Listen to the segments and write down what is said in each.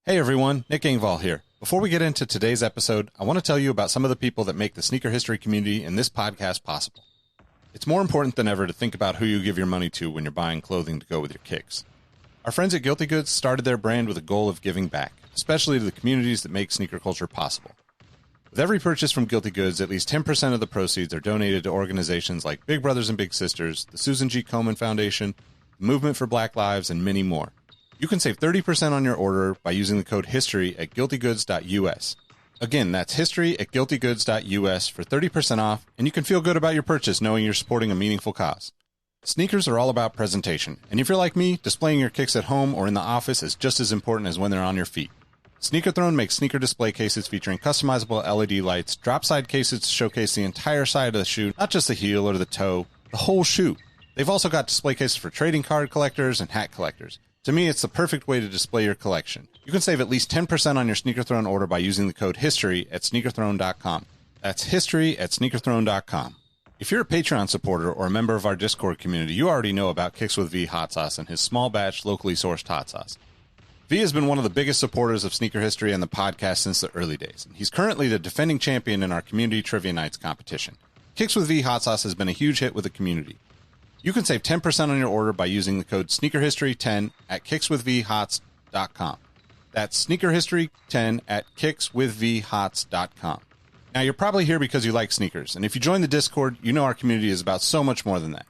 Hey everyone, Nick Engvall here. Before we get into today's episode, I want to tell you about some of the people that make the sneaker history community and this podcast possible. It's more important than ever to think about who you give your money to when you're buying clothing to go with your kicks. Our friends at Guilty Goods started their brand with a goal of giving back, especially to the communities that make sneaker culture possible. With every purchase from Guilty Goods, at least 10% of the proceeds are donated to organizations like Big Brothers and Big Sisters, the Susan G. Komen Foundation, the Movement for Black Lives, and many more. You can save 30% on your order by using the code HISTORY at guiltygoods.us. Again, that's history at guiltygoods.us for 30% off, and you can feel good about your purchase knowing you're supporting a meaningful cause. Sneakers are all about presentation, and if you're like me, displaying your kicks at home or in the office is just as important as when they're on your feet. Sneaker Throne makes sneaker display cases featuring customizable LED lights, drop-side cases to showcase the entire side of the shoe, not just the heel or the toe, the whole shoe. They've also got display cases for trading card collectors and hat collectors. To me, it's the perfect way to display your collection. You can save at least 10% on your Sneaker Throne order by using the code HISTORY at sneakerthrone.com. That's history at sneakerthrone.com. If you're a Patreon supporter or a member of our Discord community, you already know about Kicks with V hot sauce and his small batch, locally sourced hot sauce. V has been one of the biggest supporters of sneaker history and the podcast since the early days. He's currently the defending champion in our community trivia nights competition. Kicks with V hot sauce has been a huge hit with the community. You can save 10% on your order by using the code SneakerHistory10 at kickswithvhots.com. That's SneakerHistory10 at kickswithvhots.com. Now, you're probably here because you like sneakers, and if you join the Discord, you know our community is about so much more than that.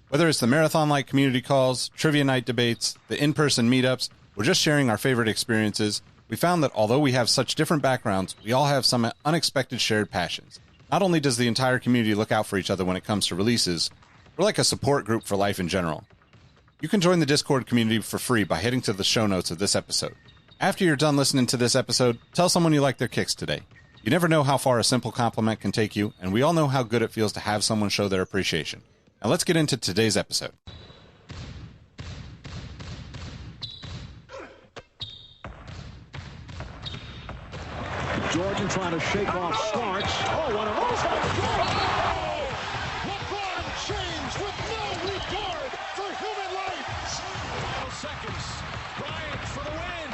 Whether it's the marathon-like community calls, trivia night debates, the in-person meetups, or just sharing our favorite experiences, we found that although we have such different backgrounds, we all have some unexpected shared passions. Not only does the entire community look out for each other when it comes to releases, we're like a support group for life in general. You can join the Discord community for free by heading to the show notes of this episode. After you're done listening to this episode, tell someone you like their kicks today. You never know how far a simple compliment can take you, and we all know how good it feels to have someone show their appreciation. Now let's get into today's episode. Jordan trying to shake off Starks. Oh, what a move! LeBron James with no regard for human life. 12 seconds. Bryant for the win.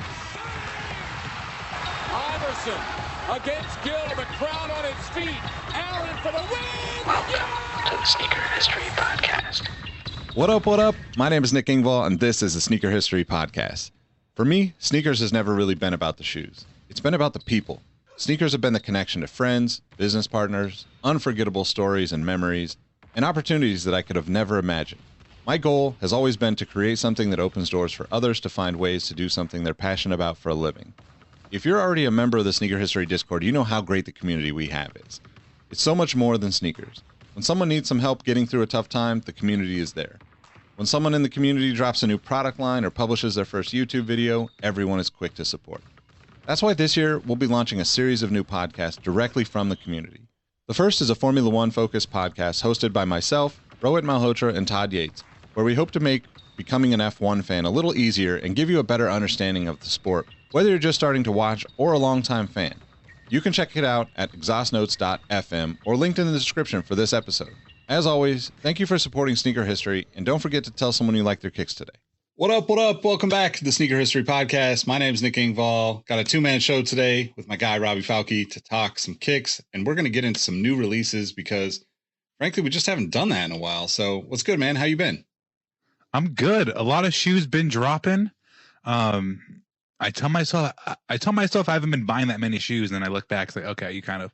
Iverson against Gill. The crowd on its feet. Allen for the win. Welcome to the Sneaker History Podcast. What up, what up? My name is Nick Engvall, and this is the Sneaker History Podcast. For me, sneakers has never really been about the shoes. It's been about the people. Sneakers have been the connection to friends, business partners, unforgettable stories and memories, and opportunities that I could have never imagined. My goal has always been to create something that opens doors for others to find ways to do something they're passionate about for a living. If you're already a member of the Sneaker History Discord, you know how great the community we have is. It's so much more than sneakers. When someone needs some help getting through a tough time, the community is there. When someone in the community drops a new product line or publishes their first YouTube video, everyone is quick to support. That's why this year we'll be launching a series of new podcasts directly from the community. The first is a Formula One focused podcast hosted by myself, Rohit Malhotra, and Todd Yates, where we hope to make becoming an F1 fan a little easier and give you a better understanding of the sport, whether you're just starting to watch or a longtime fan. You can check it out at exhaustnotes.fm or linked in the description for this episode. As always, thank you for supporting Sneaker History, and don't forget to tell someone you like their kicks today. What up, what up? Welcome back to the Sneaker History Podcast. My name is Nick Engvall. Got a two-man show today with my guy, Robbie Falke, to talk some kicks, and we're going to get into some new releases because, frankly, we just haven't done that in a while. So what's good, man? How you been? I'm good. A lot of shoes been dropping. I tell myself I haven't been buying that many shoes, and then I look back, it's like, okay, you kind of,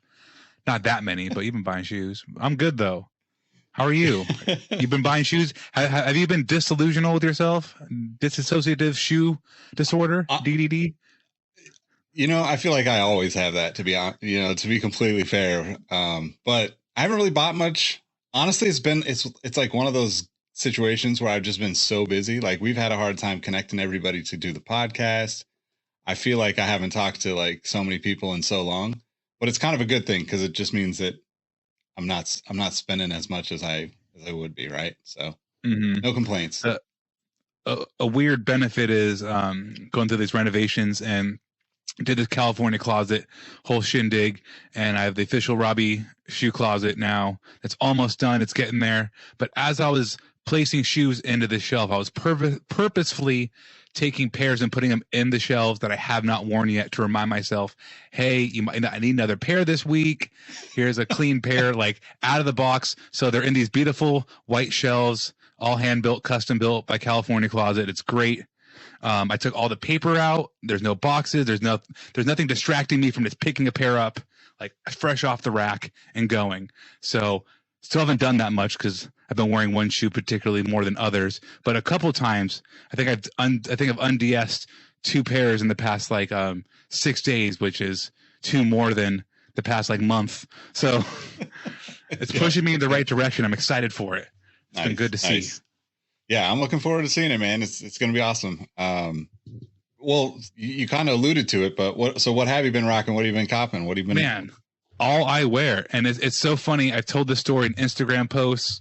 not that many, but you've been buying shoes. I'm good, though. How are you? You've been buying shoes. Have you been disillusional with yourself? Dissociative shoe disorder, DDD? You know, I feel like I always have that, to be completely fair. But I haven't really bought much. Honestly, it's like one of those situations where I've just been so busy. Like, we've had a hard time connecting everybody to do the podcast. I feel like I haven't talked to like so many people in so long, but it's kind of a good thing because it just means that I'm not spending as much as I would be, right? So No complaints. A weird benefit is going through these renovations and did this California closet whole shindig, and I have the official Robbie shoe closet now. That's almost done. It's getting there. But as I was placing shoes into the shelf, I was purposefully taking pairs and putting them in the shelves that I have not worn yet to remind myself, hey, I need another pair this week. Here's a clean pair, like out of the box. So they're in these beautiful white shelves, all hand built, custom built by California Closet. It's great. I took all the paper out. There's no boxes. There's nothing distracting me from just picking a pair up, like fresh off the rack and going. So still haven't done that much because I've been wearing one shoe particularly more than others. But a couple times, I think I've unds 2 pairs in the past 6 days, which is 2 more than the past month. So it's pushing me in the right direction. I'm excited for it. It's been good to see. Yeah, I'm looking forward to seeing it, man. It's going to be awesome. Well, you kind of alluded to it, but what have you been rocking? What have you been copping? What have you been? Man, all I wear, and it's so funny. I've told this story in Instagram posts.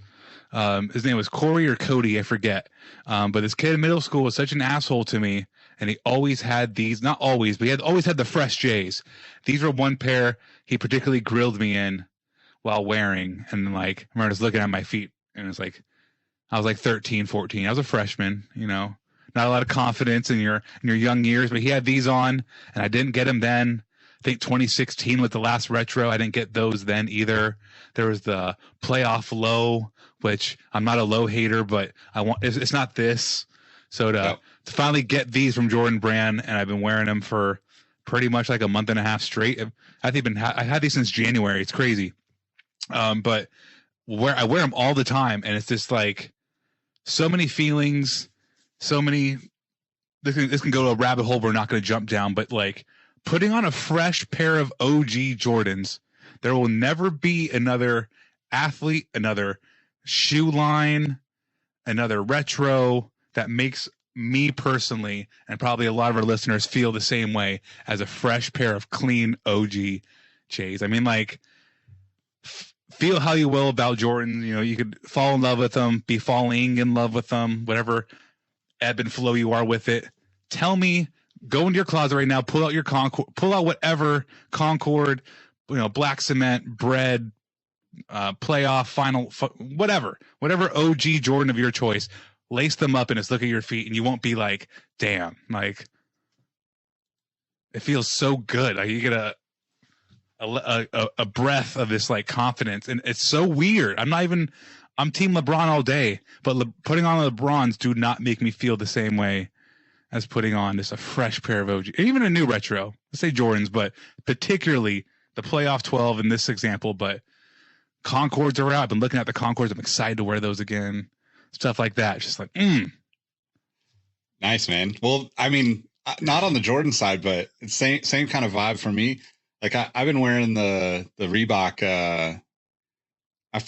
His name was Corey or Cody, I forget. But this kid in middle school was such an asshole to me, and he always had these. Not always, but he always had the fresh J's. These were one pair he particularly grilled me in while wearing, and I remember just looking at my feet, and it's like. I was 13, 14. I was a freshman, not a lot of confidence in your young years, but he had these on and I didn't get them then. I think 2016 was the last retro. I didn't get those then either. There was the playoff low, which I'm not a low hater, but it's not this. So to finally get these from Jordan Brand, and I've been wearing them for pretty much a month and a half straight. I had these since January. It's crazy. But I wear them all the time, and it's just so many feelings, so many. This can go to a rabbit hole we're not going to jump down, but putting on a fresh pair of OG Jordans, there will never be another athlete, another shoe line, another retro that makes me personally, and probably a lot of our listeners, feel the same way as a fresh pair of clean OG J's. I mean, feel how you will about Jordan. You could fall in love with them, be falling in love with them, whatever ebb and flow you are with it. Tell me, go into your closet right now, pull out your Concord, pull out whatever Concord, black cement, bread, playoff, final, whatever OG Jordan of your choice, lace them up and just look at your feet, and you won't be damn, it feels so good. You get a breath of this confidence, and it's so weird. I'm team LeBron all day, but putting on LeBrons do not make me feel the same way as putting on just a fresh pair of OG, even a new retro. Let's say Jordans, but particularly the playoff 12 in this example. But Concords are out. I've been looking at the Concords. I'm excited to wear those again. Stuff like that. It's just Nice, man. Well, I mean, not on the Jordan side, but it's same kind of vibe for me. I've been wearing the Reebok,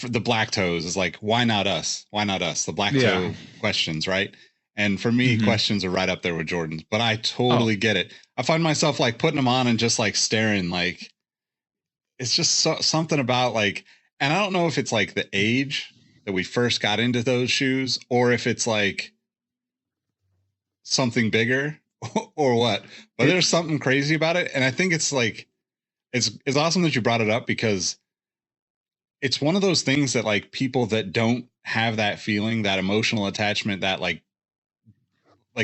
the black toes is why not us? Why not us? The black toe questions, right? And for me, questions are right up there with Jordans, but I totally get it. I find myself putting them on and just staring, it's just something about and I don't know if it's the age that we first got into those shoes, or if it's something bigger or what, but there's something crazy about it. And I think it's it's awesome that you brought it up, because it's one of those things that people that don't have that feeling, that emotional attachment, that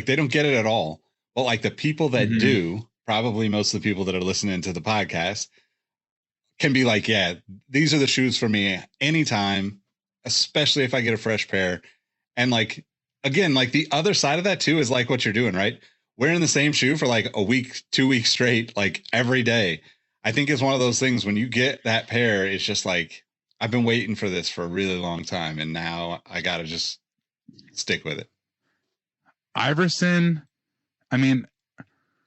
they don't get it at all. But the people that do, probably most of the people that are listening to the podcast, can be yeah, these are the shoes for me anytime, especially if I get a fresh pair. And again, the other side of that too is what you're doing, right? Wearing the same shoe for a week, 2 weeks straight, every day. I think it's one of those things when you get that pair, it's just I've been waiting for this for a really long time, and now I got to just stick with it. Iverson,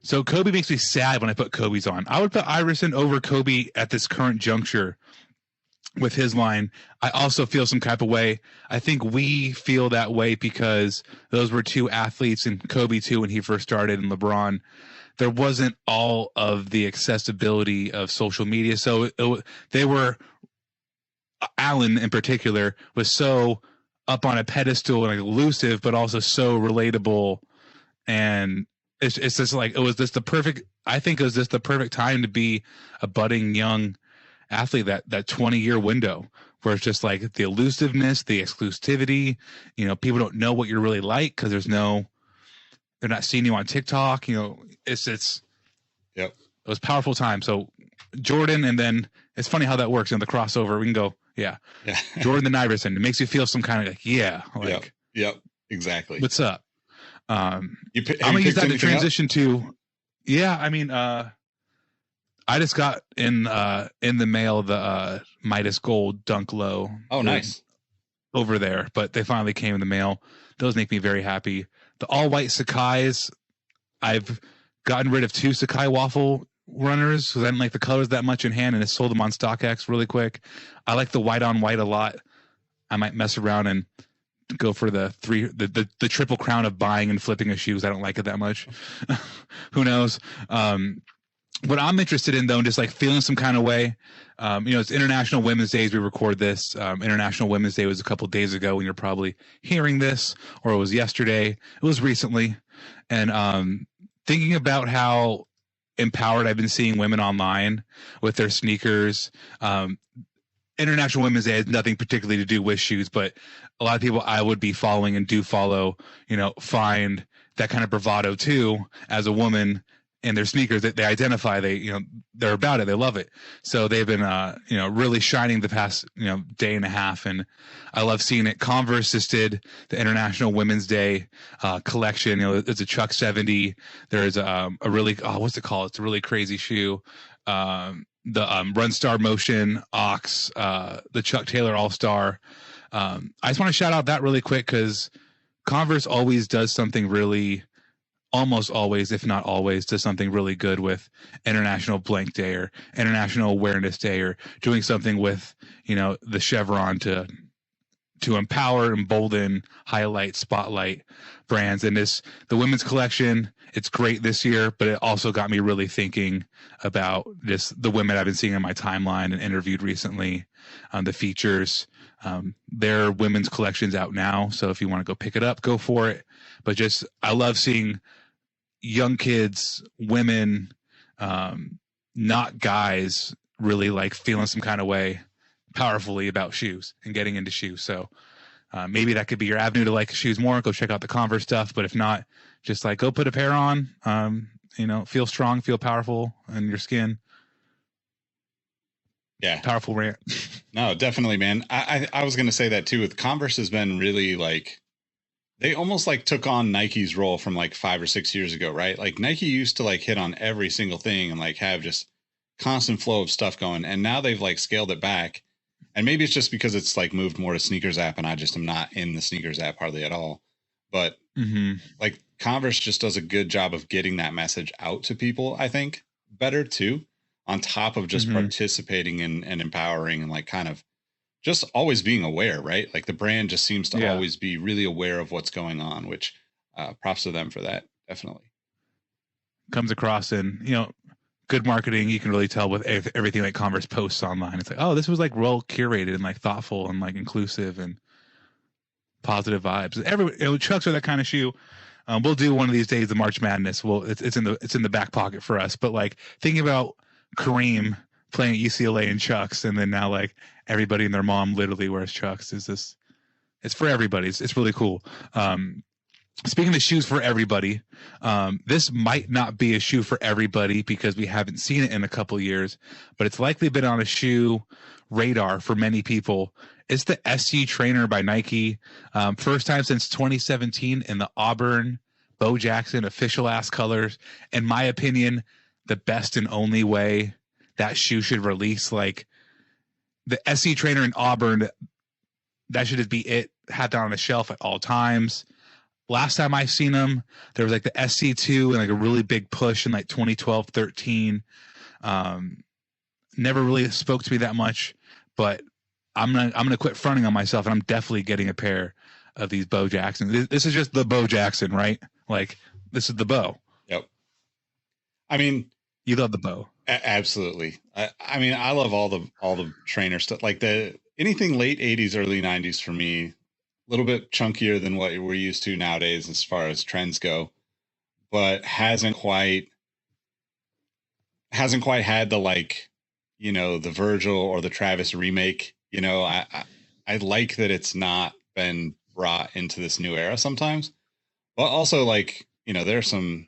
so Kobe makes me sad when I put Kobe's on. I would put Iverson over Kobe at this current juncture with his line. I also feel some type of way. I think we feel that way because those were two athletes, and Kobe too when he first started, and LeBron. There wasn't all of the accessibility of social media. So they were, Allen in particular, was so up on a pedestal and elusive, but also so relatable. And it's just it was just the perfect, I think it was just the perfect time to be a budding young athlete, that 20-year window where it's just the elusiveness, the exclusivity, people don't know what you're really like because there's no they're not seeing you on TikTok. It's Yep. it was a powerful time. So Jordan, and then it's funny how that works. The crossover, we can go, Jordan the Iverson. It makes you feel some kind of yep, exactly. What's up? I'm gonna use that to transition to. Yeah, I mean, I just got in the mail the Midas Gold Dunk Low. Oh, nice. Over there, but they finally came in the mail. Those make me very happy. The all white Sakai's, I've gotten rid of 2 Sakai waffle runners because I didn't like the colors that much in hand, and it sold them on StockX really quick. I like the white on white a lot. I might mess around and go for the triple crown of buying and flipping a shoe because I don't like it that much. Who knows? What I'm interested in, though, and just like feeling some kind of way, it's International Women's Day as we record this. International Women's Day was a couple days ago when you're probably hearing this, or it was yesterday. It was recently. And thinking about how empowered I've been seeing women online with their sneakers. International Women's Day has nothing particularly to do with shoes, but a lot of people I would be following and do follow, find that kind of bravado too as a woman. And their sneakers that they identify, they're about it. They love it. So they've been, really shining the past, day and a half. And I love seeing it. Converse just did the International Women's Day, collection. It's a Chuck 70. There's a really, what's it called? It's a really crazy shoe. The Run Star Motion Ox, the Chuck Taylor All-Star. I just want to shout out that really quick because Converse always does something really, almost always, if not always, does something really good with International Blank Day or International Awareness Day, or doing something with, the chevron to empower, embolden, highlight, spotlight brands. And the women's collection, it's great this year, but it also got me really thinking about the women I've been seeing on my timeline and interviewed recently, the features. Their women's collection's out now, so if you want to go pick it up, go for it. But I love seeing young kids, women, not guys, really like feeling some kind of way powerfully about shoes and getting into shoes. So maybe that could be your avenue to like shoes more. Go check out the Converse stuff. But if not, just like go put a pair on, feel strong, feel powerful in your skin. Yeah. Powerful rant. No, definitely, man. I was going to say that too. With Converse has been really like, they almost like took on Nike's role from like 5 or 6 years ago, right? Like Nike used to like hit on every single thing and like have just constant flow of stuff going. And now they've like scaled it back. And maybe it's just because it's like moved more to Sneakers app and I just am not in the Sneakers app hardly at all. But like Converse just does a good job of getting that message out to people, I think, better too, on top of just participating and empowering and like kind of just always being aware, right? Like the brand just seems to always be really aware of what's going on, which props to them for that. Definitely comes across in, good marketing. You can really tell with everything like Converse posts online. It's like, oh, this was like well curated and like thoughtful and like inclusive and positive vibes. Chucks are that kind of shoe. We'll do one of these days, the March Madness. It's in the back pocket for us. But like thinking about Kareem playing at UCLA in Chucks, and then now like everybody and their mom literally wears Chucks. It's for everybody. It's really cool. Speaking of shoes for everybody, this might not be a shoe for everybody because we haven't seen it in a couple years, but it's likely been on a shoe radar for many people. It's the SC Trainer by Nike. First time since 2017 in the Auburn Bo Jackson official ass colors. In my opinion, the best and only way that shoe should release. Like the SC Trainer in Auburn, that should just be it. Had that on the shelf at all times. Last time I've seen them, there was like the SC2 and like a really big push in like 2012, 13. Never really spoke to me that much, but I'm gonna quit fronting on myself, and I'm definitely getting a pair of these Bo Jackson. This is just the Bo Jackson, right? Like this is the Bo. Yep. I mean, you love the Bo. Absolutely. I mean, I love all the trainer stuff. Like anything late 80s, early 90s for me. A little bit chunkier than what we're used to nowadays as far as trends go, but hasn't quite had the like, the Virgil or the Travis remake. I like that it's not been brought into this new era sometimes, but also like, there's some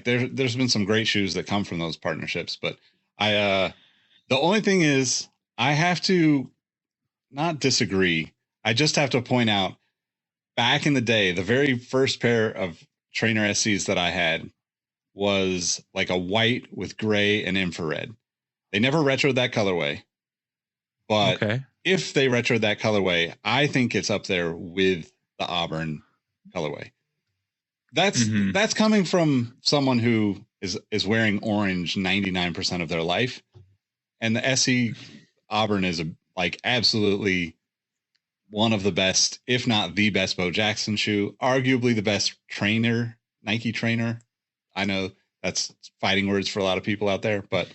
there's been some great shoes that come from those partnerships, but the only thing is I have to not disagree. I just have to point out back in the day, the very first pair of trainer SCs that I had was like a white with gray and infrared. They never retroed that colorway, but if they retroed that colorway, I think it's up there with the Auburn colorway. That's coming from someone who is wearing orange 99% of their life. And the SC Auburn is absolutely one of the best, if not the best Bo Jackson shoe, arguably the best Nike trainer. I know that's fighting words for a lot of people out there, but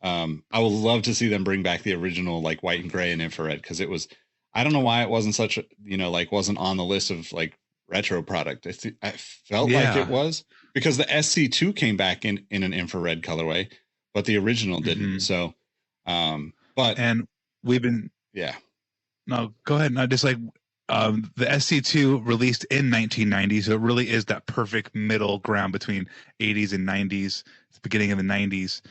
I would love to see them bring back the original white and gray and infrared, because it was, I don't know why it wasn't such a, wasn't on the list of retro product. I felt like it was, because the SC2 came back in an infrared colorway, but the original didn't. So, and we've been, no, go ahead. No, just the SC2 released in 1990, so it really is that perfect middle ground between 80s and 90s, the beginning of the 90s.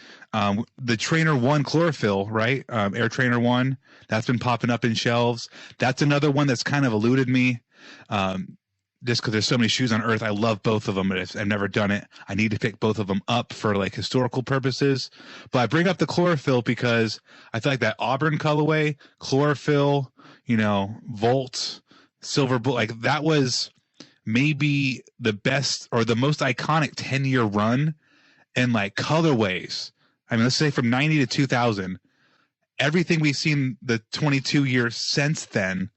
The Trainer 1 chlorophyll, right? Air Trainer 1, that's been popping up in shelves. That's another one that's kind of eluded me. Just because there's so many shoes on earth. I love both of them, but I've never done it. I need to pick both of them up for historical purposes. But I bring up the chlorophyll because I feel like that Auburn colorway, chlorophyll, Volt, silver bullet, that was maybe the best or the most iconic 10-year run in colorways. I mean, let's say from 90 to 2000, everything we've seen the 22 years since then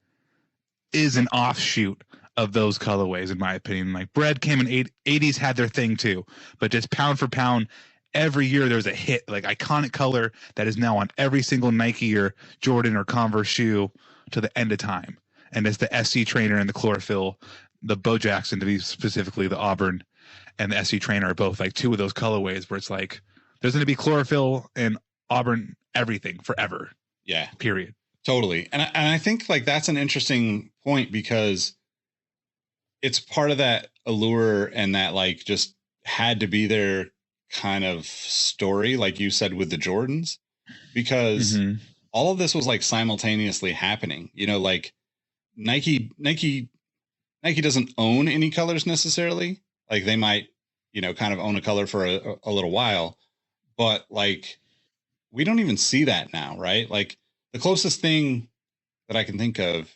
is an offshoot of those colorways, in my opinion. Bread came in 80s, had their thing too, but just pound for pound, every year there's a hit, iconic color that is now on every single Nike or Jordan or Converse shoe to the end of time. And it's the SC Trainer and the chlorophyll, the Bo Jackson, to be specifically the Auburn, and the SC Trainer are both two of those colorways where it's there's going to be chlorophyll and Auburn everything forever. Yeah. Period. Totally. And I think that's an interesting point, because it's part of that allure and that just had to be there kind of story, like you said, with the Jordans, because all of this was simultaneously happening. Nike doesn't own any colors necessarily. They might, kind of own a color for a little while, but we don't even see that now, right? The closest thing that I can think of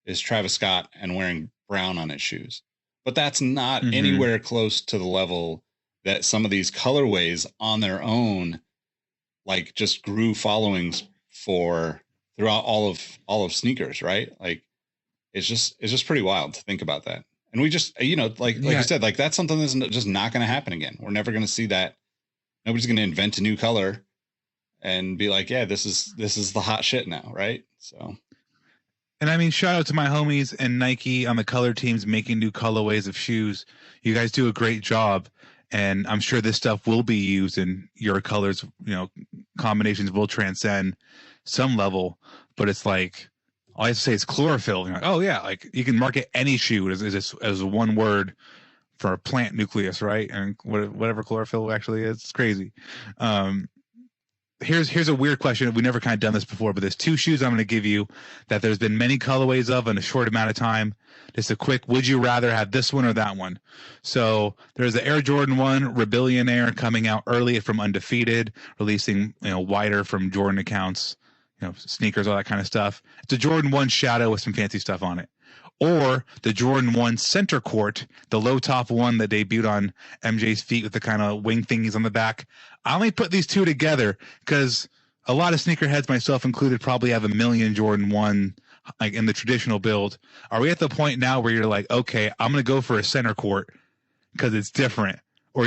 is Travis Scott and wearing brown on his shoes, but that's not anywhere close to the level that some of these colorways on their own, just grew followings for throughout all of sneakers, right? It's just pretty wild to think about that. And we just, you said, that's something that's just not going to happen again. We're never going to see that. Nobody's going to invent a new color and be this is the hot shit now, right? So. And I mean, shout out to my homies and Nike on the color teams making new colorways of shoes. You guys do a great job. And I'm sure this stuff will be used in your colors, combinations will transcend some level, but it's all I have to say is chlorophyll. You're oh yeah, you can market any shoe as one word for a plant nucleus, right? And whatever chlorophyll actually is, it's crazy. Here's a weird question. We never kind of done this before, but there's two shoes I'm going to give you that there's been many colorways of in a short amount of time. Just a quick, would you rather have this one or that one? So there's the Air Jordan 1 Rebellion Air coming out early from Undefeated, releasing, wider from Jordan accounts, sneakers, all that kind of stuff. It's a Jordan 1 Shadow with some fancy stuff on it. Or the Jordan 1 Center Court, the low top one that debuted on MJ's feet with the kind of wing thingies on the back. I only put these two together because a lot of sneakerheads, myself included, probably have a million Jordan 1 in the traditional build. Are we at the point now where you're okay, I'm going to go for a Center Court because it's different? Or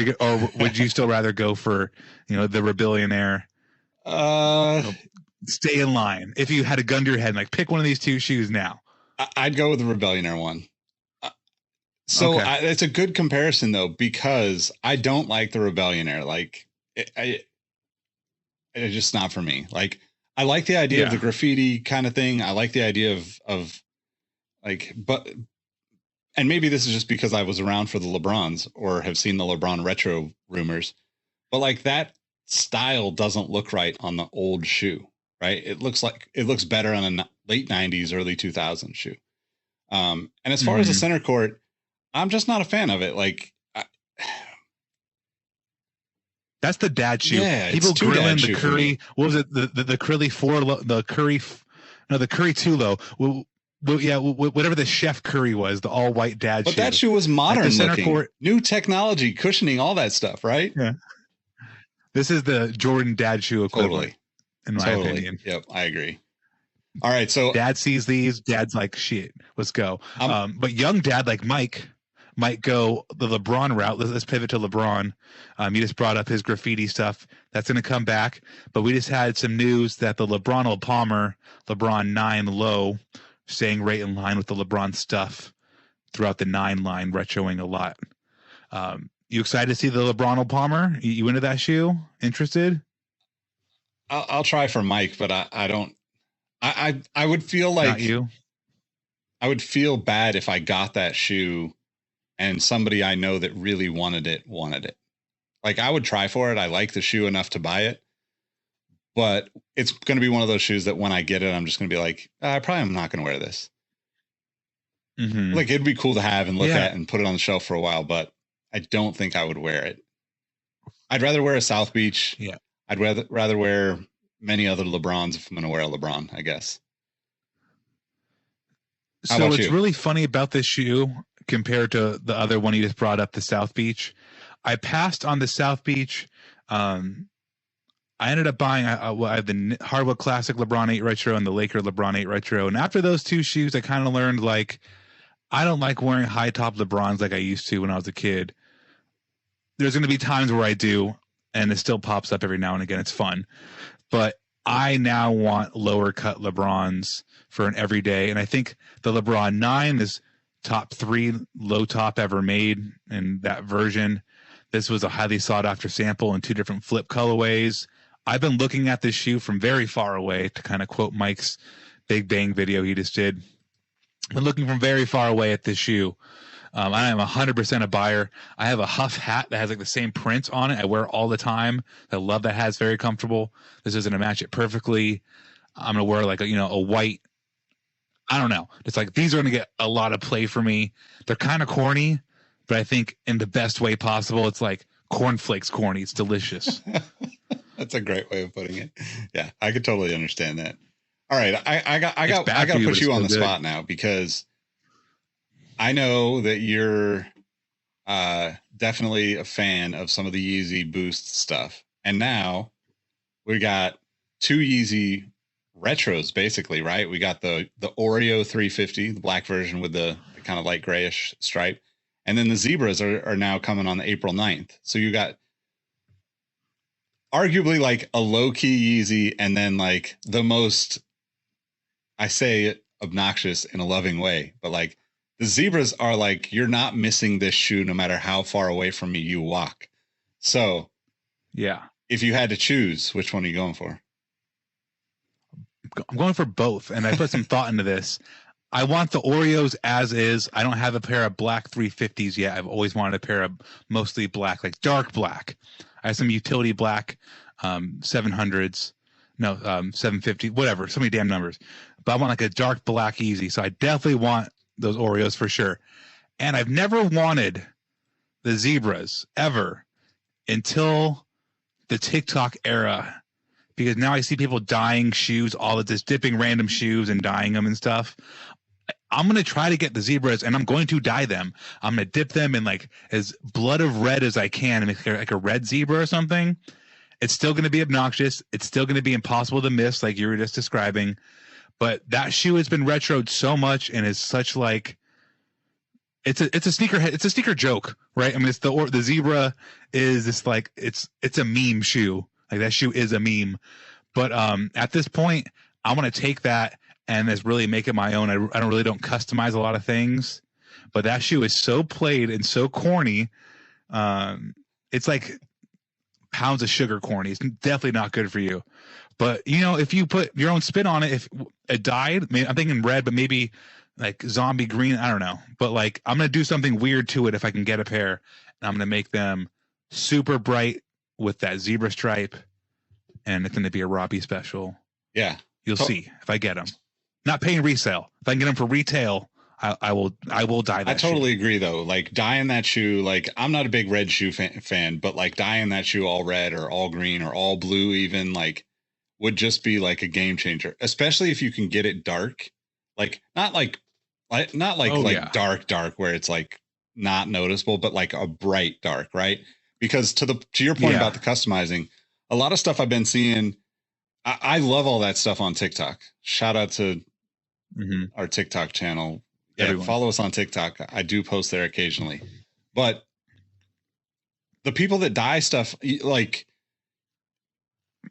would you still rather go for, the Rebellion Air? Stay in line. If you had a gun to your head and pick one of these two shoes now. I'd go with the Rebellion Air one. It's a good comparison though, because I don't like the Rebellion Air. It's just not for me. I like the idea of the graffiti kind of thing. I like the idea of but and maybe this is just because I was around for the LeBrons or have seen the LeBron retro rumors, but like that style doesn't look right on the old shoe, right? It looks better on a late 90s, early 2000s shoe. And as far as the center court, I'm just not a fan of it. Like, that's the dad shoe. Yeah, people it's too grilling dad the shoe for Curry. me. What was it? The Curly 4, the Curry, the Curry 2 low. Whatever the Chef Curry was, the all white dad but shoe. But that shoe was modern the center looking, court, new technology, cushioning, all that stuff, right? Yeah. This is the Jordan dad shoe equivalent, in my opinion. Yep, I agree. All right, so dad sees these. Dad's like, shit, let's go. But young dad like Mike might go the LeBron route. Let's pivot to LeBron. You just brought up his graffiti stuff. That's going to come back. But we just had some news that the LeBron Palmer LeBron 9 low staying right in line with the LeBron stuff throughout the 9 line, retroing a lot. You excited to see the LeBron Palmer? You into that shoe? Interested? I'll try for Mike, but I don't. I would feel like not you. I would feel bad if I got that shoe and somebody I know that really wanted it. Like, I would try for it. I like the shoe enough to buy it, but it's going to be one of those shoes that when I get it, I'm just going to be like, I probably am not going to wear this. Mm-hmm. Like, it'd be cool to have and look at and put it on the shelf for a while, but I don't think I would wear it. I'd rather wear a South Beach. Yeah. I'd rather wear many other LeBrons if I'm going to wear a LeBron, I guess. So what's really funny about this shoe compared to the other one you just brought up, the South Beach, I passed on the South Beach. I ended up buying I had the Hardwood Classic LeBron 8 Retro and the Laker LeBron 8 Retro. And after those two shoes, I kind of learned, like, I don't like wearing high top LeBrons like I used to when I was a kid. There's going to be times where I do, and it still pops up every now and again. It's fun. But I now want lower cut LeBrons for an everyday. And I think the LeBron 9 is top 3 low top ever made in that version. This was a highly sought after sample in 2 different flip colorways. I've been looking at this shoe from very far away, to kind of quote Mike's Big Bang video he just did. I've been looking from very far away at this shoe. I am 100% a buyer. I have a Huff hat that has like the same print on it. I wear it all the time. I love that hat. It's very comfortable. This is going to match it perfectly. I'm going to wear like a white, I don't know. It's like, these are going to get a lot of play for me. They're kind of corny, but I think in the best way possible. It's like cornflakes corny. It's delicious. That's a great way of putting it. Yeah, I could totally understand that. All right, I got to put you on the spot now, because I know that you're definitely a fan of some of the Yeezy Boost stuff. And now we got 2 Yeezy retros, basically, right? We got the Oreo 350, the black version with the kind of light grayish stripe. And then the Zebras are now coming on April 9th. So you got arguably like a low-key Yeezy, and then like the most, I say obnoxious in a loving way, but like, the Zebras are like, you're not missing this shoe no matter how far away from me you walk. So, yeah, if you had to choose, which one are you going for? I'm going for both, and I put some thought into this. I want the Oreos as is. I don't have a pair of black 350s yet. I've always wanted a pair of mostly black, like dark black. I have some utility black 700s. No, 750, whatever. So many damn numbers. But I want like a dark black Yeezy. So I definitely want those Oreos for sure. And I've never wanted the Zebras ever until the TikTok era, because now I see people dyeing shoes, all of this, dipping random shoes and dyeing them and stuff. I'm going to try to get the Zebras, and I'm going to dye them. I'm going to dip them in like as blood of red as I can and make like a red zebra or something. It's still going to be obnoxious. It's still going to be impossible to miss, like you were just describing. But that shoe has been retroed so much and is such like, it's a sneaker joke, right? I mean, it's the zebra is this like, it's a meme shoe. Like, that shoe is a meme. But at this point, I want to take that and just really make it my own. I don't customize a lot of things, but that shoe is so played and so corny. It's like pounds of sugar corny. It's definitely not good for you. But, if you put your own spin on it, if it dyed, I'm thinking red, but maybe like zombie green. I don't know, but like I'm gonna do something weird to it if I can get a pair, and I'm gonna make them super bright with that zebra stripe, and it's gonna be a Robbie special. Yeah, You'll see if I get them. Not paying resale. If I can get them for retail, I will dye that. I totally agree though. Like dyeing that shoe, like I'm not a big red shoe fan, but like dyeing that shoe all red or all green or all blue even like would just be like a game changer, especially if you can get it dark. Like not like dark where it's like not noticeable, but like a bright dark, right? Because to your point about the customizing, a lot of stuff I've been seeing, I love all that stuff on TikTok. Shout out to our TikTok channel. Yeah, follow us on TikTok. I do post there occasionally. But the people that dye stuff, like,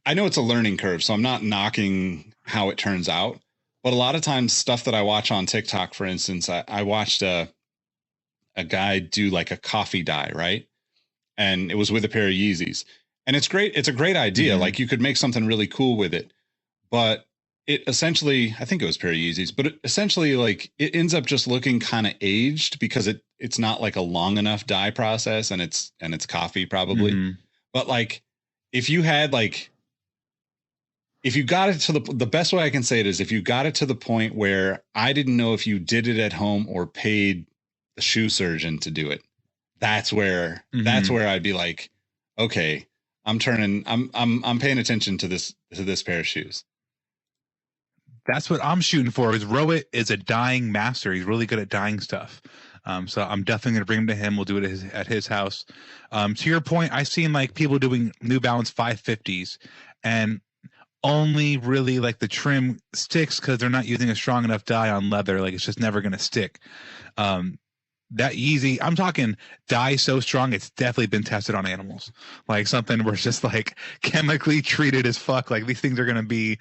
I know it's a learning curve, so I'm not knocking how it turns out. But a lot of times stuff that I watch on TikTok, for instance, I watched a guy do like a coffee dye, right? And it was with a pair of Yeezys. And it's great. It's a great idea. Like you could make something really cool with it. But it essentially, I think it was a pair of Yeezys, but it essentially like it ends up just looking kind of aged because it's not like a long enough dye process and it's coffee probably. But like if you had like, if you got it to the best way I can say it is if you got it to the point where I didn't know if you did it at home or paid the shoe surgeon to do it, that's where I'd be like, okay, I'm paying attention to this pair of shoes. That's what I'm shooting for. Is Rowett is a dyeing master. He's really good at dyeing stuff. So I'm definitely going to bring him to him. We'll do it at his house. To your point, I've seen like people doing New Balance 550s and only really like the trim sticks because they're not using a strong enough dye on leather. Like it's just never going to stick. That Yeezy, I'm talking dye so strong it's definitely been tested on animals. Like something where it's just like chemically treated as fuck. Like these things are going to be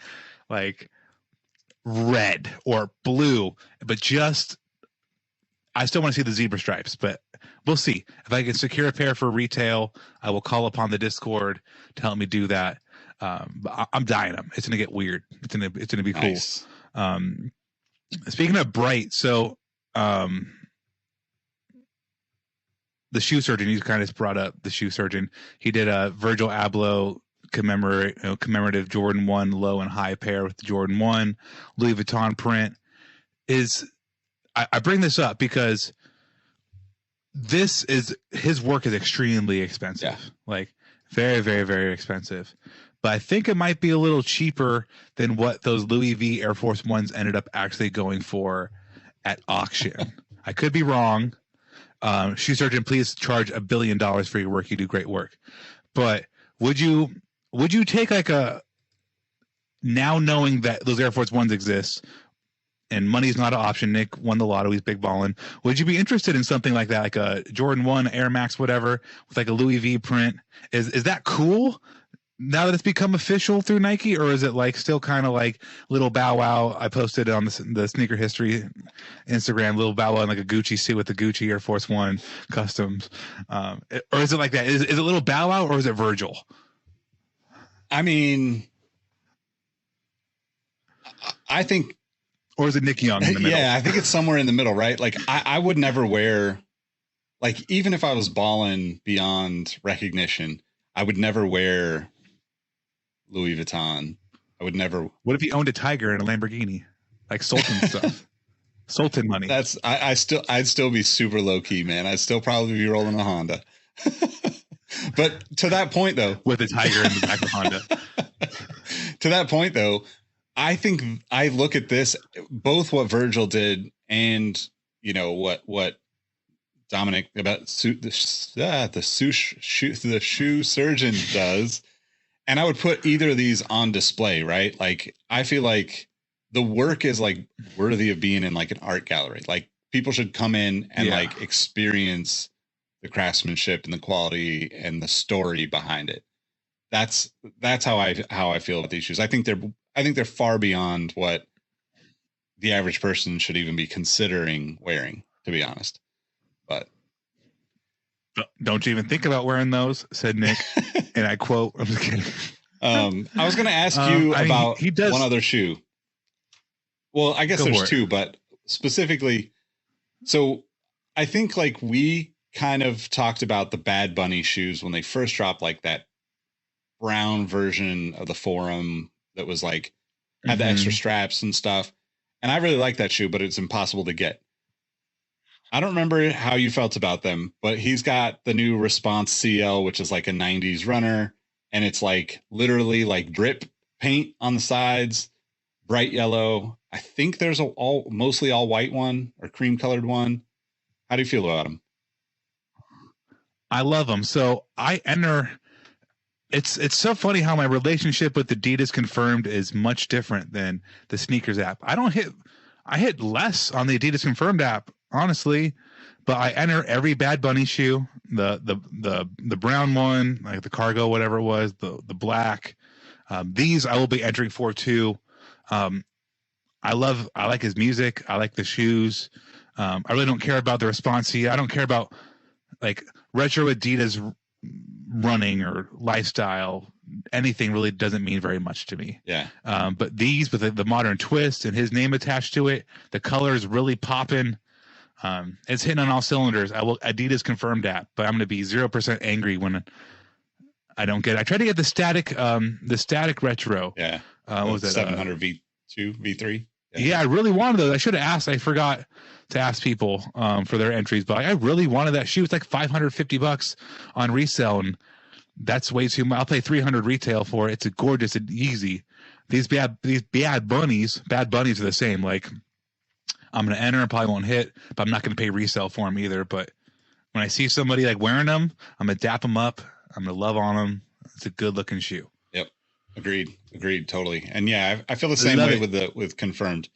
like red or blue, but just I still want to see the zebra stripes, but we'll see. If I can secure a pair for retail, I will call upon the Discord to help me do that. But I'm dyeing them. It's gonna get weird. It's gonna be cool. Nice. Speaking of bright, so the shoe surgeon, you kind of brought up the shoe surgeon. He did a Virgil Abloh commemorative Jordan 1 low and high pair with the Jordan 1 Louis Vuitton print. I bring this up because his work is extremely expensive, like very, very, very expensive. But I think it might be a little cheaper than what those Louis V Air Force Ones ended up actually going for at auction. I could be wrong. Shoe surgeon, please charge $1 billion for your work. You do great work. But would you take like now knowing that those Air Force Ones exist and money's not an option, Nick won the lotto, he's big ballin', would you be interested in something like that, like a Jordan 1 Air Max whatever with like a Louis V print? Is that cool now that it's become official through Nike, or is it like still kind of like little Bow Wow? I posted on the Sneaker History Instagram, little Bow Wow in like a Gucci suit with the Gucci Air Force One customs, or is it like that? Is it little Bow Wow or is it Virgil? I mean, I think, or is it Nick Young in the middle? Yeah, I think it's somewhere in the middle, right? Like I would never wear, like even if I was balling beyond recognition, I would never wear Louis Vuitton. I would never. What if he owned a Tiger and a Lamborghini, like Sultan stuff? Sultan money. That's I'd still be super low key, man. I'd still probably be rolling a Honda. But to that point, though, with a Tiger in the back of Honda. To that point, though, I think I look at this, both what Virgil did and what Dominic about the shoe surgeon does, and I would put either of these on display, right? Like I feel like the work is like worthy of being in like an art gallery. Like people should come in and like experience the craftsmanship and the quality and the story behind it. That's how I feel about these shoes. I think they're far beyond what the average person should even be considering wearing, to be honest. But don't you even think about wearing those, said Nick. And I quote, I'm just kidding. I was going to ask you about he does, one other shoe. Well, I guess there's two, but specifically, so I think like we kind of talked about the Bad Bunny shoes when they first dropped, like that brown version of the Forum that was like had the extra straps and stuff. And I really like that shoe, but it's impossible to get. I don't remember how you felt about them, but he's got the new Response CL, which is like a 90s runner. And it's like literally like drip paint on the sides, bright yellow. I think there's mostly all white one or cream colored one. How do you feel about them? I love them. So I enter. It's so funny how my relationship with Adidas Confirmed is much different than the sneakers app. I hit less on the Adidas Confirmed app, honestly, but I enter every Bad Bunny shoe, the brown one, like the cargo, whatever it was, the black. These I will be entering for too. I like his music. I like the shoes. I really don't care about the Response. I don't care about like retro Adidas running or lifestyle. Anything really doesn't mean very much to me. Yeah. But these with the modern twist and his name attached to it, the color is really popping. It's hitting on all cylinders. Adidas Confirmed app, but I'm going to be 0% angry when I don't get it. I tried to get the static retro. Yeah. What was that? 700 V2, V3. Yeah, I really wanted those. I should have asked. I forgot to ask people for their entries, but I really wanted that shoe. It's like $550 on resale, and that's way too much. I'll pay $300 retail for it. It's a gorgeous Yeezy. These bad bunnies are the same. Like I'm gonna enter, and probably won't hit, but I'm not gonna pay resale for them either. But when I see somebody like wearing them, I'm gonna dap them up. I'm gonna love on them. It's a good looking shoe. Yep. Agreed. Totally. And yeah, I feel the same way with Confirmed.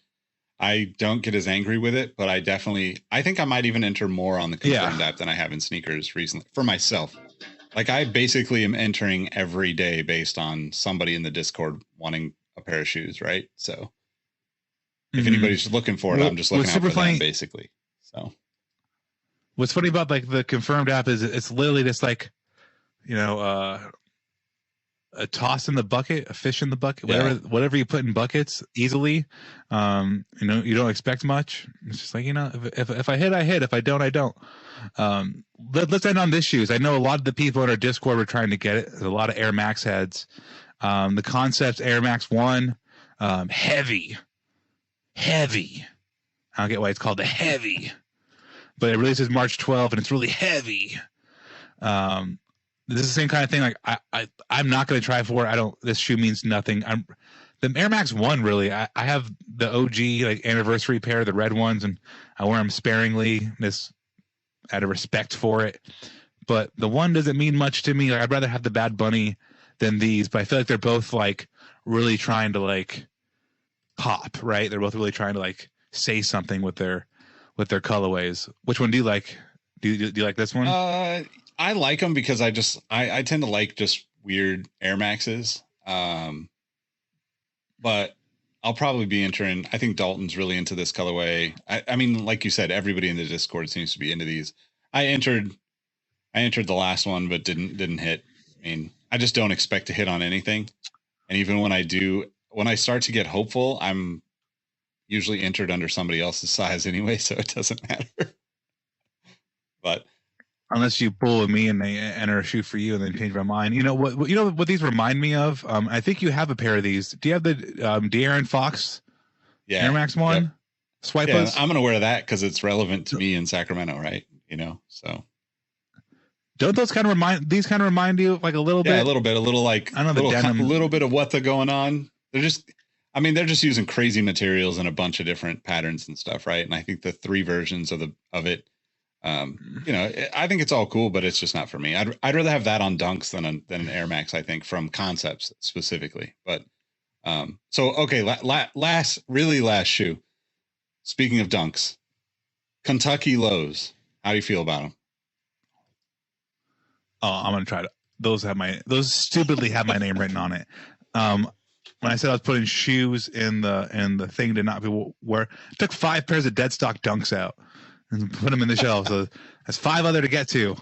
I don't get as angry with it, but I think I might even enter more on the Confirmed app than I have in sneakers recently for myself. Like I basically am entering every day based on somebody in the Discord wanting a pair of shoes. Right. So if anybody's looking for it, I'm just looking out for them basically. So what's funny about like the Confirmed app is it's literally just like, a toss in the bucket, a fish in the bucket, whatever you put in buckets easily. You don't expect much. It's just like, if I hit, I hit. If I don't, I don't. Let's end on this shoes. I know a lot of the people in our Discord were trying to get it. There's a lot of Air Max heads. The Concepts Air Max 1, heavy. I don't get why it's called the heavy, but it releases March 12th and it's really heavy. This is the same kind of thing. Like I'm not going to try for it. This shoe means nothing. The Air Max 1 really. I have the OG like anniversary pair, the red ones, and I wear them sparingly, just out of respect for it. But the one doesn't mean much to me. Like I'd rather have the Bad Bunny than these. But I feel like they're both like really trying to like pop, right? They're both really trying to like say something with their colorways. Which one do you like? Do you like this one? I like them because I tend to like just weird Air Maxes. But I'll probably be entering. I think Dalton's really into this colorway. I mean, like you said, everybody in the Discord seems to be into these. I entered the last one, but didn't hit. I mean, I just don't expect to hit on anything. And even when I do, when I start to get hopeful, I'm usually entered under somebody else's size anyway, so it doesn't matter. But unless you pull with me and they enter a shoe for you and then change my mind. You know what these remind me of? I think you have a pair of these. Do you have the De'Aaron Fox Air Max 1? Yep. Swipe-less? I'm going to wear that because it's relevant to me in Sacramento, right? So. Don't those kind of remind you like a little bit? Yeah, a little bit. A little like I don't know, a little bit of what's going on. They're just using crazy materials and a bunch of different patterns and stuff, right? And I think the 3 versions of it. I think it's all cool, but it's just not for me. I'd rather have that on Dunks than an Air Max, I think, from Concepts specifically. But so okay, last shoe. Speaking of Dunks, Kentucky Lows. How do you feel about them? Oh, I'm gonna try to. Those stupidly have my name written on it. When I said I was putting shoes in the thing to not be wear, I took 5 pairs of dead stock Dunks out and put them in the shelf. So that's 5 other to get to.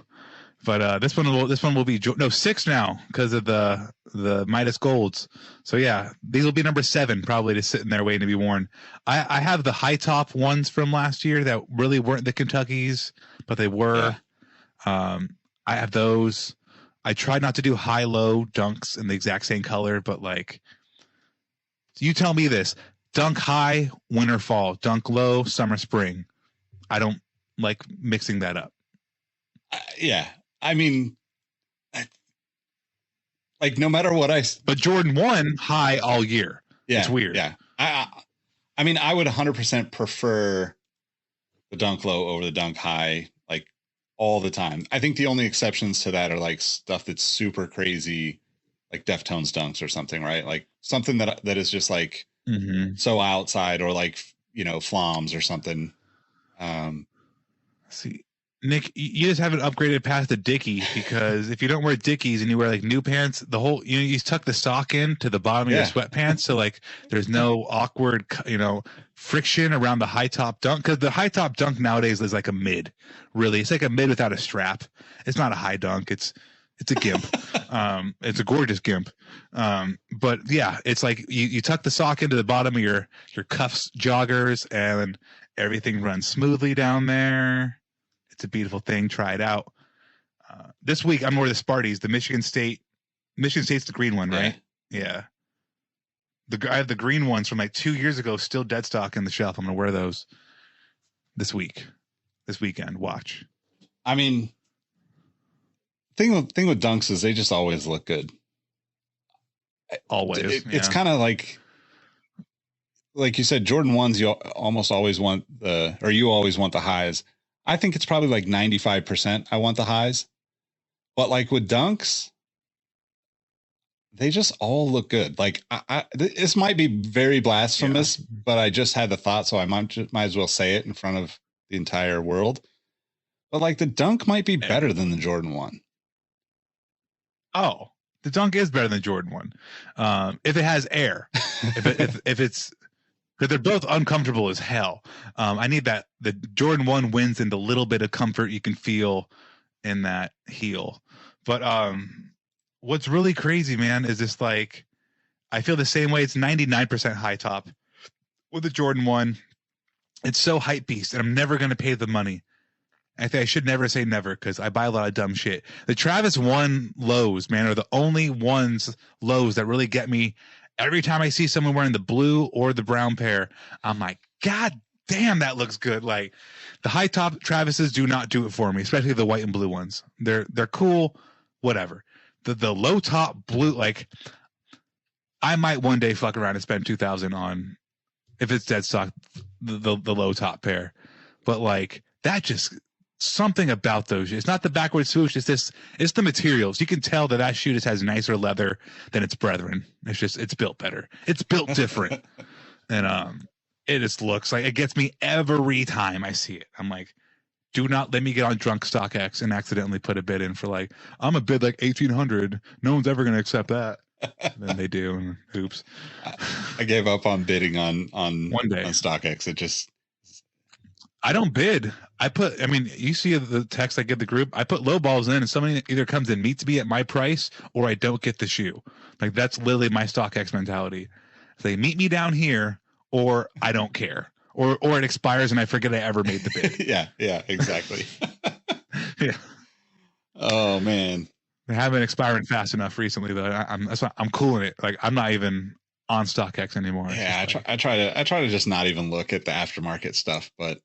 But this one will be no 6 now because of the Midas Golds. So yeah, these will be number 7 probably, just sitting there waiting to be worn. I have the high top ones from last year that really weren't the Kentuckys, but they were. Yeah. I have those. I tried not to do high low dunks in the exact same color, but like, you tell me this: dunk high, winter fall; dunk low, summer spring. I don't like mixing that up. Yeah. I mean, like no matter what but Jordan 1 high all year. Yeah. It's weird. Yeah. I mean, I would 100% prefer the dunk low over the dunk high, like all the time. I think the only exceptions to that are like stuff that's super crazy, like Deftones dunks or something, right? Like something that is just like so outside, or like, you know, floms or something. See, Nick, you just haven't upgraded past the Dickie, because if you don't wear Dickies and you wear like new pants, the whole, you tuck the sock in to the bottom of your sweatpants, so like there's no awkward, friction around the high top dunk, because the high top dunk nowadays is like a mid. Really, it's like a mid without a strap. It's not a high dunk. It's a gimp. It's a gorgeous gimp. But yeah, it's like you tuck the sock into the bottom of your cuffs joggers, and everything runs smoothly down there. It's a beautiful thing. Try it out. This week, I'm more the Sparties, the Michigan State's the green one, right? Yeah. I have the green ones from like 2 years ago, still dead stock in the shelf. I'm going to wear those this weekend. Watch. I mean, thing with dunks is they just always look good. Always. It's kind of like you said, Jordan 1s, you almost always want you always want the highs. I think it's probably like 95% I want the highs. But like with dunks, they just all look good. Like this might be very blasphemous, but I just had the thought, so I might as well say it in front of the entire world. But like the dunk might be better than the Jordan 1. Oh, the dunk is better than the Jordan 1. If it has air, if it's, because they're both uncomfortable as hell. I need that. The Jordan 1 wins in the little bit of comfort you can feel in that heel. But what's really crazy, man, is this, like, I feel the same way. It's 99% high top with the Jordan 1. It's so hype beast, and I'm never going to pay the money. I think I should never say never, because I buy a lot of dumb shit. The Travis 1 lows, man, are the only lows that really get me. Every time I see someone wearing the blue or the brown pair, I'm like, God damn, that looks good. Like, the high top Travises do not do it for me, especially the white and blue ones. They're cool, whatever. The low top blue, like, I might one day fuck around and spend $2,000 on, if it's dead stock, the low top pair. But like, that just, something about those, it's not the backward swoosh, it's the materials. You can tell that shoe just has nicer leather than its brethren. It's built better, it's built different. And it just looks like, it gets me every time I see it. I'm like, do not let me get on Drunk StockX and accidentally put a bid in for like, I'm a bid like 1,800, no one's ever going to accept that. And then they do, and oops. I gave up on bidding on one day on StockX. It just, I don't bid. You see the text I give the group. I put low balls in, and somebody either comes and meets me at my price, or I don't get the shoe. Like, that's literally my StockX mentality. They meet me down here, or I don't care, or it expires and I forget I ever made the bid. yeah, exactly. Yeah. Oh man, they haven't expired fast enough recently though. I'm cooling it. Like, I'm not even on StockX anymore. Yeah, I try to just not even look at the aftermarket stuff, but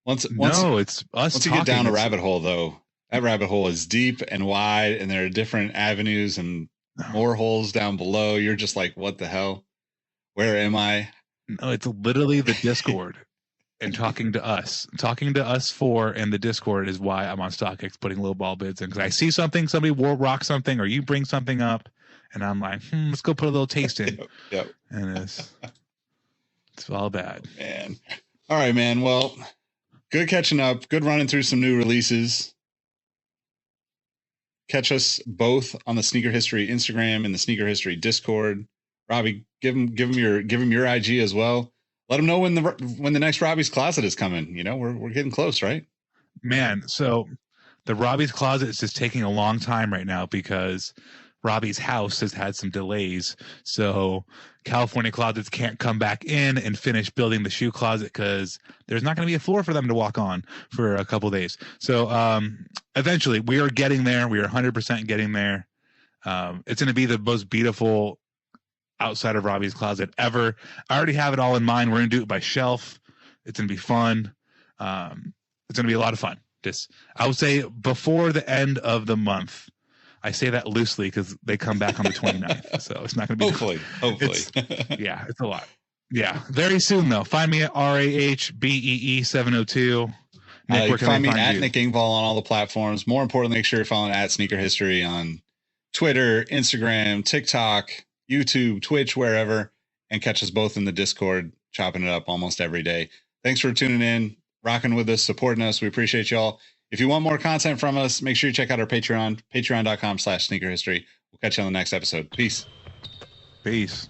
once you get down a rabbit hole, though, that rabbit hole is deep and wide, and there are different avenues and more holes down below. You're just like, what the hell? Where am I? No, it's literally the Discord and talking to us four in the Discord is why I'm on StockX putting low ball bids in, because I see something, somebody will rock something, or you bring something up, and I'm like, let's go put a little taste in. Yep. And it's all bad. Man. All right, man. Well, good catching up. Good running through some new releases. Catch us both on the Sneaker History Instagram and the Sneaker History Discord. Robbie, give him your IG as well. Let him know when the next Robbie's Closet is coming. We're getting close, right? Man, so The Robbie's Closet is just taking a long time right now because Robbie's house has had some delays. So California Closets can't come back in and finish building the shoe closet because there's not going to be a floor for them to walk on for a couple days. So eventually we are getting there. We are 100% getting there. It's going to be the most beautiful outside of Robbie's Closet ever. I already have it all in mind. We're going to do it by shelf. It's going to be fun. It's going to be a lot of fun. I would say before the end of the month. I say that loosely because they come back on the 29th. So it's not going to be. Hopefully. Yeah, it's a lot. Yeah. Very soon, though. Find me at RAHBEE702. Nick, You can find me at you? Nick Ingval on all the platforms. More importantly, make sure you're following at Sneaker History on Twitter, Instagram, TikTok, YouTube, Twitch, wherever, and catch us both in the Discord, chopping it up almost every day. Thanks for tuning in, rocking with us, supporting us. We appreciate y'all. If you want more content from us, make sure you check out our Patreon, patreon.com/sneakerhistory. We'll catch you on the next episode. Peace. Peace.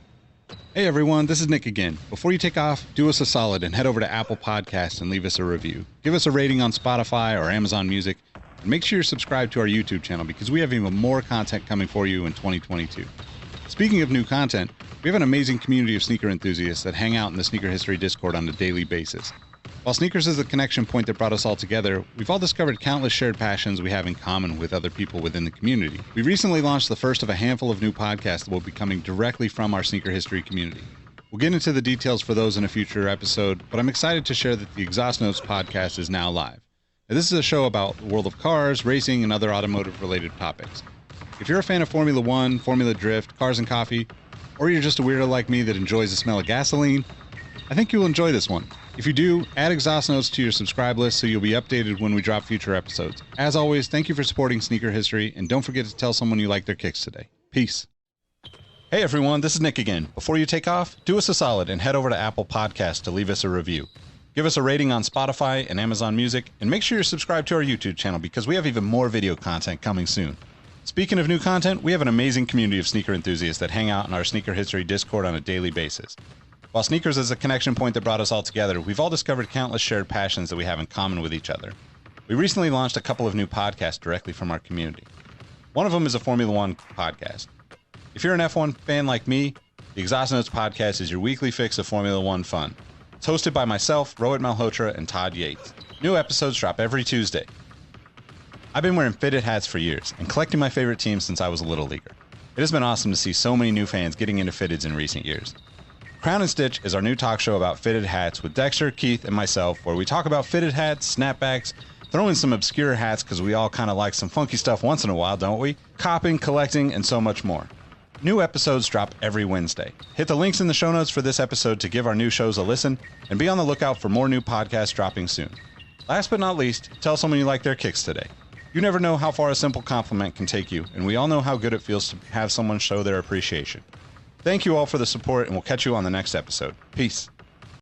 Hey everyone, this is Nick again. Before you take off, do us a solid and head over to Apple Podcasts and leave us a review. Give us a rating on Spotify or Amazon Music, and make sure you're subscribed to our YouTube channel because we have even more content coming for you in 2022. Speaking of new content, we have an amazing community of sneaker enthusiasts that hang out in the Sneaker History Discord on a daily basis. While sneakers is the connection point that brought us all together, we've all discovered countless shared passions we have in common with other people within the community. We recently launched the first of a handful of new podcasts that will be coming directly from our sneaker history community. We'll get into the details for those in a future episode, but I'm excited to share that the Exhaust Notes podcast is now live. Now, this is a show about the world of cars, racing, and other automotive-related topics. If you're a fan of Formula One, Formula Drift, cars and coffee, or you're just a weirdo like me that enjoys the smell of gasoline, I think you'll enjoy this one. If you do, add Exhaust Notes to your subscribe list so you'll be updated when we drop future episodes. As always, thank you for supporting Sneaker History, and don't forget to tell someone you like their kicks today. Peace. Hey everyone, this is Nick again. Before you take off, do us a solid and head over to Apple Podcasts to leave us a review. Give us a rating on Spotify and Amazon Music, and make sure you're subscribed to our YouTube channel because we have even more video content coming soon. Speaking of new content, we have an amazing community of sneaker enthusiasts that hang out in our Sneaker History Discord on a daily basis. While sneakers is a connection point that brought us all together, we've all discovered countless shared passions that we have in common with each other. We recently launched a couple of new podcasts directly from our community. One of them is a Formula One podcast. If you're an F1 fan like me, the Exhaust Notes podcast is your weekly fix of Formula One fun. It's hosted by myself, Rohit Malhotra, and Todd Yates. New episodes drop every Tuesday. I've been wearing fitted hats for years and collecting my favorite teams since I was a little leaguer. It has been awesome to see so many new fans getting into fitteds in recent years. Crown and Stitch is our new talk show about fitted hats with Dexter, Keith, and myself, where we talk about fitted hats, snapbacks, throw in some obscure hats because we all kind of like some funky stuff once in a while, don't we? Copping, collecting, and so much more. New episodes drop every Wednesday. Hit the links in the show notes for this episode to give our new shows a listen, and be on the lookout for more new podcasts dropping soon. Last but not least, tell someone you like their kicks today. You never know how far a simple compliment can take you, and we all know how good it feels to have someone show their appreciation. Thank you all for the support, and we'll catch you on the next episode. Peace.